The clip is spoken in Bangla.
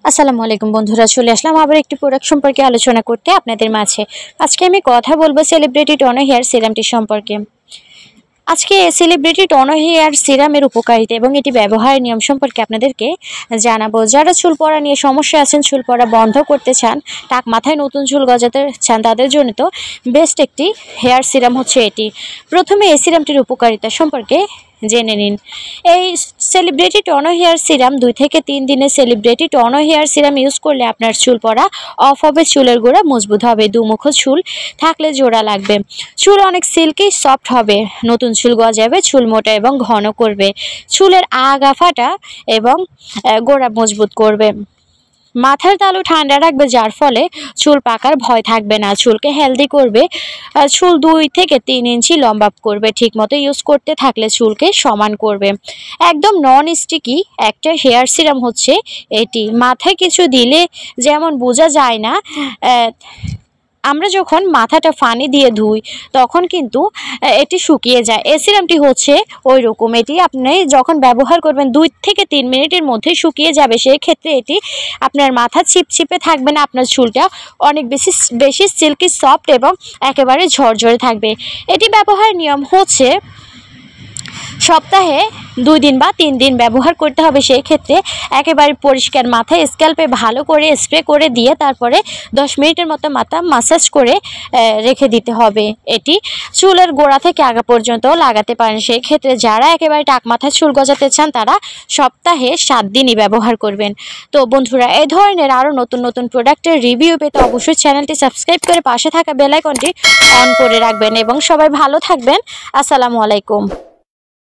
আসসালামু আলাইকুম বন্ধুরা, চলে আসলাম আবার একটি প্রোডাক্ট সম্পর্কে আলোচনা করতে আপনাদের মাঝে। আজকে আমি কথা বলবো সেলিব্রিটি টনো হেয়ার সিরামটি সম্পর্কে। আজকে সেলিব্রিটি টনো হেয়ার সিরামের উপকারিতা এবং এটি ব্যবহারের নিয়ম সম্পর্কে আপনাদেরকে জানাবো। যারা চুল পড়া নিয়ে সমস্যা আছেন, চুল পড়া বন্ধ করতে চান, টাক মাথায় নতুন চুল গজাতে চান, তাদের জন্য তো বেস্ট একটি হেয়ার সিরাম হচ্ছে এটি। প্রথমে এই সিরামটির উপকারিতা সম্পর্কে জেনে নিন। এই সেলিব্রিটি টনো হেয়ার সিরাম 2 থেকে 3 দিনের সেলিব্রিটি টনো হেয়ার সিরাম ইউজ করলে আপনার চুল পড়া অফ হবে, চুলের গোড়া মজবুত হবে, দুমুখো চুল থাকলে জোড়া লাগবে, চুল অনেক সিল্কি সফট হবে, নতুন চুল গজাবে, চুল মোটা এবং ঘন করবে, চুলের আগা ফাটা এবং গোড়া মজবুত করবে, মাথার তালু ঠান্ডা রাখবে, যার ফলে চুল পাকার ভয় থাকবে না, চুলকে হেলদি করবে, চুল 2 থেকে 3 ইঞ্চি লম্বা করবে, ঠিকমতো ইউজ করতে থাকলে চুলকে সমান করবে। একদম নন স্টিকি একটা হেয়ার সিরাম হচ্ছে এটি। মাথায় কিছু দিলে যেমন বোঝা যায় না, আমরা যখন মাথাটা পানি দিয়ে ধুই তখন কিন্তু এটি শুকিয়ে যায়। এই সিরামটি হচ্ছে ওই রকম। এটি আপনি যখন ব্যবহার করবেন 2 থেকে 3 মিনিটের মধ্যে শুকিয়ে যাবে। সেই ক্ষেত্রে এটি আপনার মাথা চিপচিপে থাকবে না, আপনার চুলটা অনেক বেশি সিল্কি সফট এবং একেবারে ঝরঝরে থাকবে। এটি ব্যবহারের নিয়ম হচ্ছে সপ্তাহে 2 দিন বা 3 দিন ব্যবহার করতে হবে। সেই ক্ষেত্রে একেবারে পরিষ্কার মাথায় স্ক্যাল্পে ভালো করে স্প্রে করে দিয়ে তারপরে 10 মিনিটের মতো মাথা মাসাজ করে রেখে দিতে হবে। এটি চুলের গোড়া থেকে আগা পর্যন্ত লাগাতে পারেন। সেই ক্ষেত্রে যারা একেবারে টাক মাথায় চুল গজাতে চান তারা সপ্তাহে 7 দিনই ব্যবহার করবেন। তো বন্ধুরা, এই ধরনের আরও নতুন নতুন প্রোডাক্টের রিভিউ পেতে অবশ্যই চ্যানেলটি সাবস্ক্রাইব করে পাশে থাকা বেল আইকনটি অন করে রাখবেন এবং সবাই ভালো থাকবেন। আসসালামু আলাইকুম।